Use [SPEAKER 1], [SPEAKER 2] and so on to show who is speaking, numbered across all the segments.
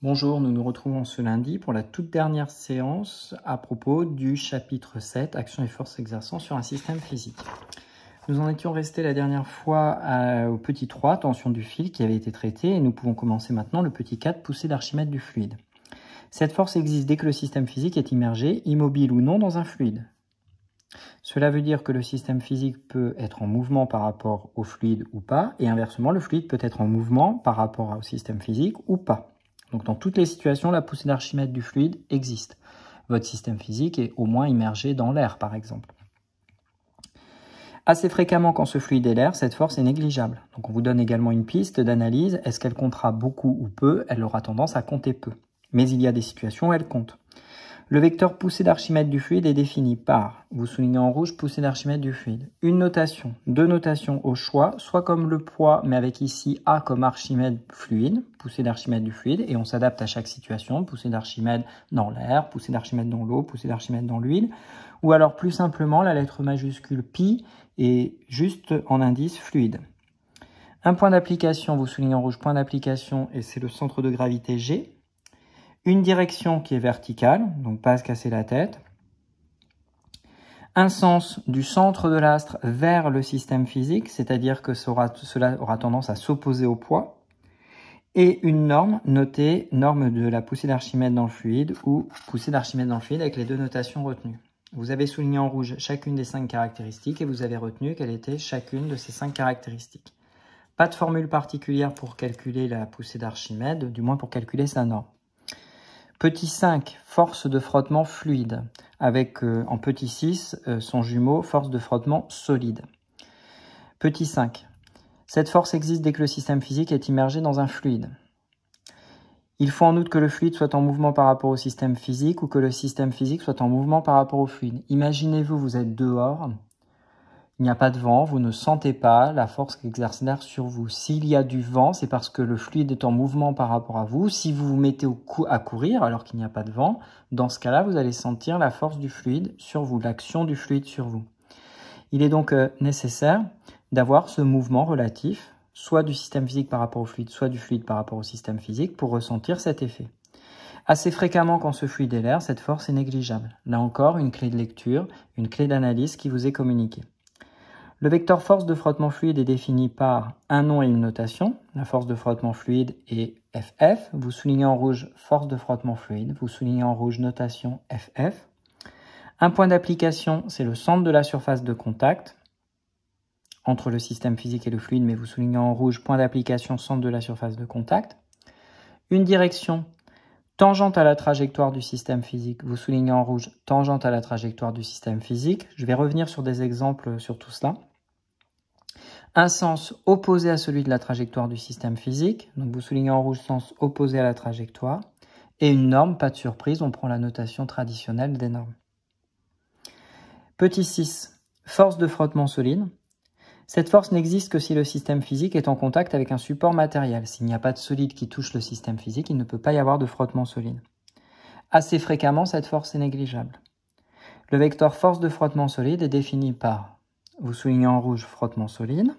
[SPEAKER 1] Bonjour, nous nous retrouvons ce lundi pour la toute dernière séance à propos du chapitre 7, Action et force exerçant sur un système physique. Nous en étions restés la dernière fois au petit 3, tension du fil, qui avait été traité, et nous pouvons commencer maintenant le petit 4, poussée d'Archimède du fluide. Cette force existe dès que le système physique est immergé, immobile ou non, dans un fluide. Cela veut dire que le système physique peut être en mouvement par rapport au fluide ou pas, et inversement, le fluide peut être en mouvement par rapport au système physique ou pas. Donc dans toutes les situations, la poussée d'Archimède du fluide existe. Votre système physique est au moins immergé dans l'air, par exemple. Assez fréquemment, quand ce fluide est l'air, cette force est négligeable. Donc on vous donne également une piste d'analyse. Est-ce qu'elle comptera beaucoup ou peu? Elle aura tendance à compter peu. Mais il y a des situations où elle compte. Le vecteur poussée d'Archimède du fluide est défini par, vous soulignez en rouge, poussée d'Archimède du fluide. Une notation, deux notations au choix, soit comme le poids, mais avec ici A comme Archimède fluide, poussée d'Archimède du fluide, et on s'adapte à chaque situation, poussée d'Archimède dans l'air, poussée d'Archimède dans l'eau, poussée d'Archimède dans l'huile, ou alors plus simplement la lettre majuscule pi est juste en indice fluide. Un point d'application, vous soulignez en rouge, point d'application, et c'est le centre de gravité G. Une direction qui est verticale, donc pas à se casser la tête. Un sens du centre de l'astre vers le système physique, c'est-à-dire que cela aura tendance à s'opposer au poids. Et une norme notée, norme de la poussée d'Archimède dans le fluide ou poussée d'Archimède dans le fluide avec les deux notations retenues. Vous avez souligné en rouge chacune des 5 caractéristiques et vous avez retenu quelle était chacune de ces 5 caractéristiques. Pas de formule particulière pour calculer la poussée d'Archimède, du moins pour calculer sa norme. Petit 5, force de frottement fluide, avec en petit 6, son jumeau, force de frottement solide. Petit 5, cette force existe dès que le système physique est immergé dans un fluide. Il faut en outre que le fluide soit en mouvement par rapport au système physique ou que le système physique soit en mouvement par rapport au fluide. Imaginez-vous, vous êtes dehors, il n'y a pas de vent, vous ne sentez pas la force qu'exerce l'air sur vous. S'il y a du vent, c'est parce que le fluide est en mouvement par rapport à vous. Si vous vous mettez à courir alors qu'il n'y a pas de vent, dans ce cas-là, vous allez sentir la force du fluide sur vous, l'action du fluide sur vous. Il est donc nécessaire d'avoir ce mouvement relatif, soit du système physique par rapport au fluide, soit du fluide par rapport au système physique, pour ressentir cet effet. Assez fréquemment, quand ce fluide est l'air, cette force est négligeable. Là encore, une clé de lecture, une clé d'analyse qui vous est communiquée. Le vecteur force de frottement fluide est défini par un nom et une notation. La force de frottement fluide est FF. Vous soulignez en rouge force de frottement fluide. Vous soulignez en rouge notation FF. Un point d'application, c'est le centre de la surface de contact entre le système physique et le fluide, mais vous soulignez en rouge point d'application, centre de la surface de contact. Une direction tangente à la trajectoire du système physique. Vous soulignez en rouge tangente à la trajectoire du système physique. Je vais revenir sur des exemples sur tout cela. Un sens opposé à celui de la trajectoire du système physique, donc vous soulignez en rouge sens opposé à la trajectoire, et une norme, pas de surprise, on prend la notation traditionnelle des normes. Petit 6, force de frottement solide. Cette force n'existe que si le système physique est en contact avec un support matériel. S'il n'y a pas de solide qui touche le système physique, il ne peut pas y avoir de frottement solide. Assez fréquemment, cette force est négligeable. Le vecteur force de frottement solide est défini par, vous soulignez en rouge frottement solide.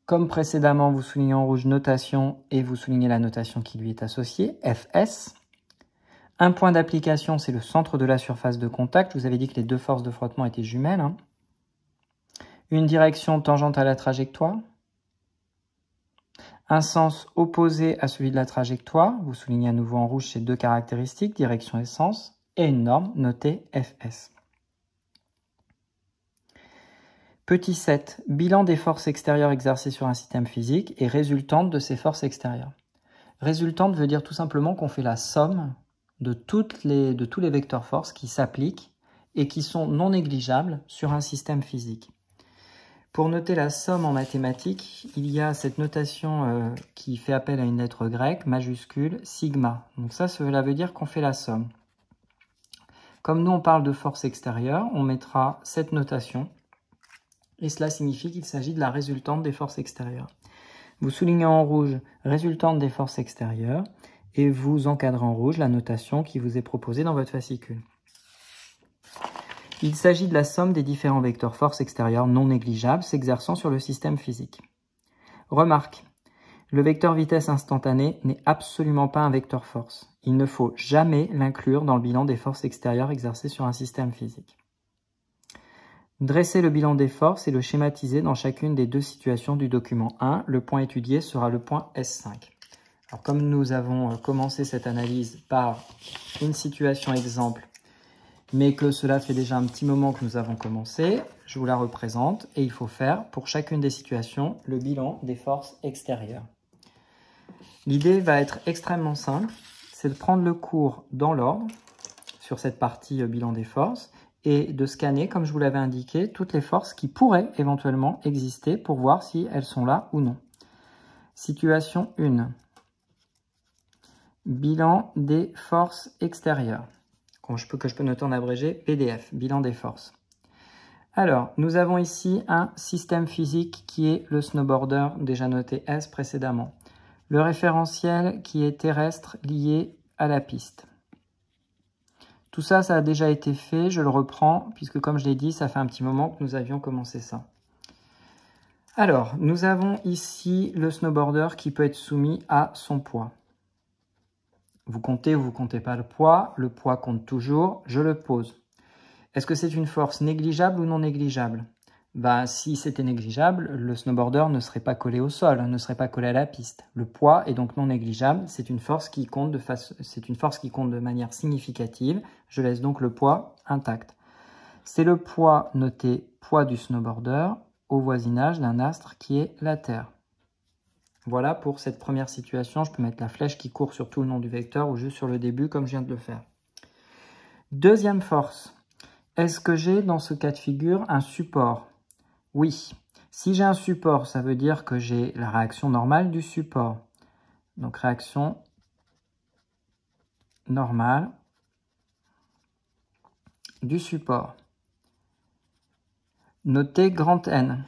[SPEAKER 1] Comme précédemment, vous soulignez en rouge notation et vous soulignez la notation qui lui est associée, FS. Un point d'application, c'est le centre de la surface de contact. Je vous avais dit que les deux forces de frottement étaient jumelles. Une direction tangente à la trajectoire. Un sens opposé à celui de la trajectoire. Vous soulignez à nouveau en rouge ces deux caractéristiques, direction et sens. Et une norme notée FS. Petit 7, bilan des forces extérieures exercées sur un système physique et résultante de ces forces extérieures. Résultante veut dire tout simplement qu'on fait la somme de tous les vecteurs force qui s'appliquent et qui sont non négligeables sur un système physique. Pour noter la somme en mathématiques, il y a cette notation qui fait appel à une lettre grecque, majuscule, sigma. Donc ça, cela veut dire qu'on fait la somme. Comme nous, on parle de force extérieure, on mettra cette notation. Et cela signifie qu'il s'agit de la résultante des forces extérieures. Vous soulignez en rouge résultante des forces extérieures et vous encadrez en rouge la notation qui vous est proposée dans votre fascicule. Il s'agit de la somme des différents vecteurs force extérieure non négligeables s'exerçant sur le système physique. Remarque, Le vecteur vitesse instantanée n'est absolument pas un vecteur force. Il ne faut jamais l'inclure dans le bilan des forces extérieures exercées sur un système physique. Dresser le bilan des forces et le schématiser dans chacune des deux situations du document 1. Le point étudié sera le point S5. Alors, comme nous avons commencé cette analyse par une situation exemple, mais que cela fait déjà un petit moment que nous avons commencé, je vous la représente et il faut faire pour chacune des situations le bilan des forces extérieures. L'idée va être extrêmement simple, c'est de prendre le cours dans l'ordre sur cette partie bilan des forces et de scanner, comme je vous l'avais indiqué, toutes les forces qui pourraient éventuellement exister pour voir si elles sont là ou non. Situation 1. Bilan des forces extérieures, que je peux noter en abrégé PDF, bilan des forces. Alors, nous avons ici un système physique qui est le snowboarder, déjà noté S précédemment. Le référentiel qui est terrestre lié à la piste. Tout ça, ça a déjà été fait, je le reprends, puisque comme je l'ai dit, ça fait un petit moment que nous avions commencé ça. Alors, nous avons ici le snowboarder qui peut être soumis à son poids. Vous comptez ou vous comptez pas le poids compte toujours, je le pose. Est-ce que c'est une force négligeable ou non négligeable? Si c'était négligeable, le snowboarder ne serait pas collé au sol, ne serait pas collé à la piste. Le poids est donc non négligeable, c'est une force qui compte de manière significative. Je laisse donc le poids intact. C'est le poids noté poids du snowboarder au voisinage d'un astre qui est la Terre. Voilà pour cette première situation. Je peux mettre la flèche qui court sur tout le long du vecteur ou juste sur le début comme je viens de le faire. Deuxième force. Est-ce que j'ai dans ce cas de figure un support? Oui. Si j'ai un support, ça veut dire que j'ai la réaction normale du support. Donc réaction normale du support. Notez grand N.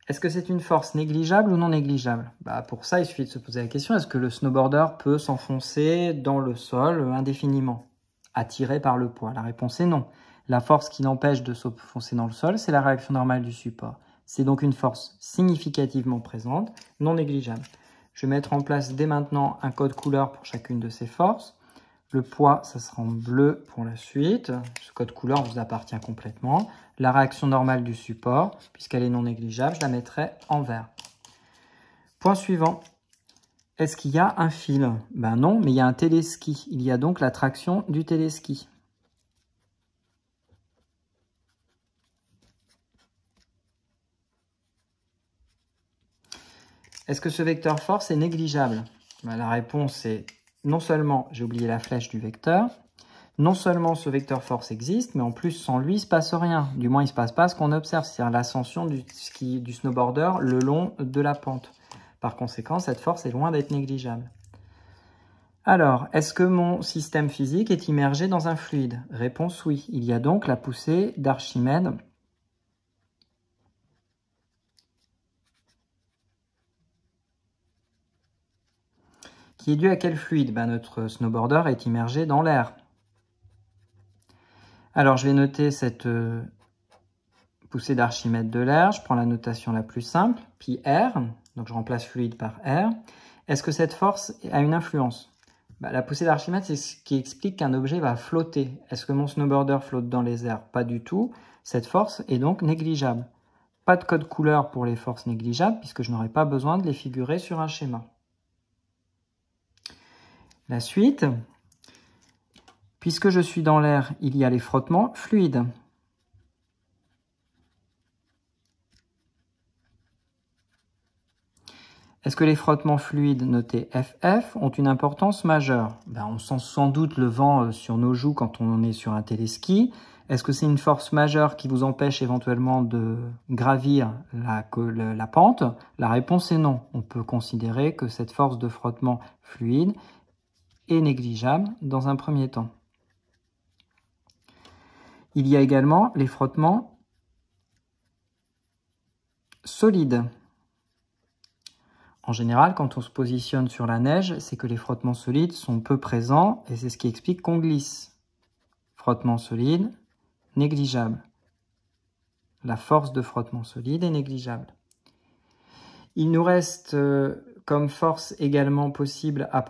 [SPEAKER 1] Est-ce que c'est une force négligeable ou non négligeable? Pour ça, il suffit de se poser la question, est-ce que le snowboarder peut s'enfoncer dans le sol indéfiniment, attiré par le poids? La réponse est non. La force qui l'empêche de s'enfoncer dans le sol, c'est la réaction normale du support. C'est donc une force significativement présente, non négligeable. Je vais mettre en place dès maintenant un code couleur pour chacune de ces forces. Le poids, ça sera en bleu pour la suite. Ce code couleur vous appartient complètement. La réaction normale du support, puisqu'elle est non négligeable, je la mettrai en vert. Point suivant. Est-ce qu'il y a un fil? Non, mais il y a un téléski. Il y a donc la traction du téléski. Est-ce que ce vecteur force est négligeable? La réponse est non seulement, j'ai oublié la flèche du vecteur, non seulement ce vecteur force existe, mais en plus sans lui, il ne se passe rien. Du moins, il ne se passe pas ce qu'on observe, c'est-à-dire l'ascension du snowboarder le long de la pente. Par conséquent, cette force est loin d'être négligeable. Alors, est-ce que mon système physique est immergé dans un fluide? Réponse oui. Il y a donc la poussée d'Archimède qui est due à quel fluide? Notre snowboarder est immergé dans l'air. Alors, je vais noter cette poussée d'Archimède de l'air. Je prends la notation la plus simple, pi R. Donc, je remplace fluide par R. Est-ce que cette force a une influence? La poussée d'Archimède, c'est ce qui explique qu'un objet va flotter. Est-ce que mon snowboarder flotte dans les airs? Pas du tout. Cette force est donc négligeable. Pas de code couleur pour les forces négligeables, puisque je n'aurai pas besoin de les figurer sur un schéma. La suite, puisque je suis dans l'air, il y a les frottements fluides. Est-ce que les frottements fluides notés FF ont une importance majeure? On sent sans doute le vent sur nos joues quand on est sur un téléski. Est-ce que c'est une force majeure qui vous empêche éventuellement de gravir la pente? La réponse est non. On peut considérer que cette force de frottement fluide est négligeable dans un premier temps. Il y a également les frottements solides. En général, quand on se positionne sur la neige, c'est que les frottements solides sont peu présents et c'est ce qui explique qu'on glisse. Frottement solide, négligeable. La force de frottement solide est négligeable. Il nous reste comme force également possible à